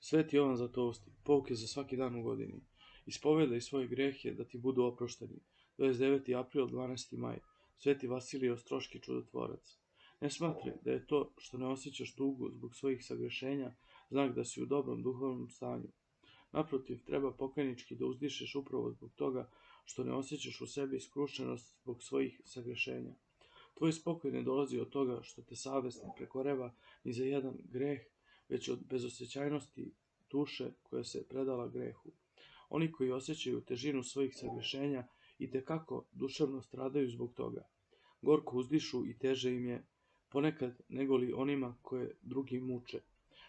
Sveti Jovan Zlatousti, pouke za svaki dan u godini. Ispovedaj svoje grehe da ti budu oprošteni. 29. april, 12. maj. Sveti Vasilij Ostroški čudotvorac. Ne smatraj da je to što ne osjećaš tugu zbog svojih sagrešenja znak da si u dobrom duhovnom stanju. Naprotiv, treba pokajnički da uzdišeš upravo zbog toga što ne osjećaš u sebi skrušenost zbog svojih sagrešenja. Tvoj spokoj ne dolazi od toga što te savest ne prekoreva ni za jedan greh, već od bezosjećajnosti duše koja se predala grehu. Oni koji osjećaju težinu svojih sagrešenja i tekako duševno stradaju zbog toga. Gorko uzdišu i teže im je ponekad negoli onima koje drugi muče.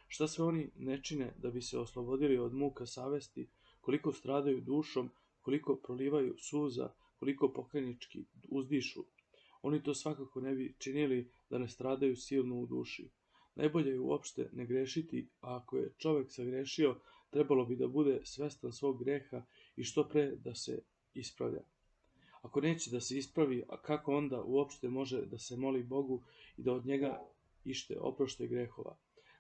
Šta sve oni ne čine da bi se oslobodili od muka savesti, koliko stradaju dušom, koliko prolivaju suza, koliko pokajnički uzdišu. Oni to svakako ne bi činili da ne stradaju silno u duši. Najbolje je uopšte ne grešiti, a ako je čovek sagrešio, trebalo bi da bude svestan svog greha i što pre da se ispravlja. Ako neće da se ispravi, a kako onda uopšte može da se moli Bogu i da od njega ište oprošte grehova,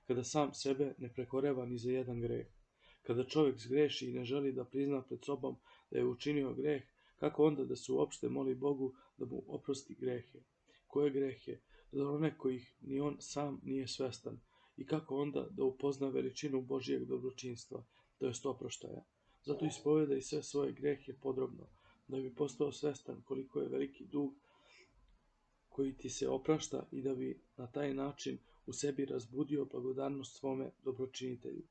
kada sam sebe ne prekoreva ni za jedan greh? Kada čovek zgreši i ne želi da prizna pred sobom da je učinio greh, kako onda da se uopšte moli Bogu da mu oprosti grehe? Koje grehe? Za one kojih ni on sam nije svestan. I kako onda da upozna veličinu Božijeg dobročinstva, to jest oproštaja? Zato ispovedaj sve svoje grehe podrobno, da bi postao svestan koliko je veliki dug koji ti se oprašta i da bi na taj način u sebi razbudio blagodarnost svome dobročinitelju.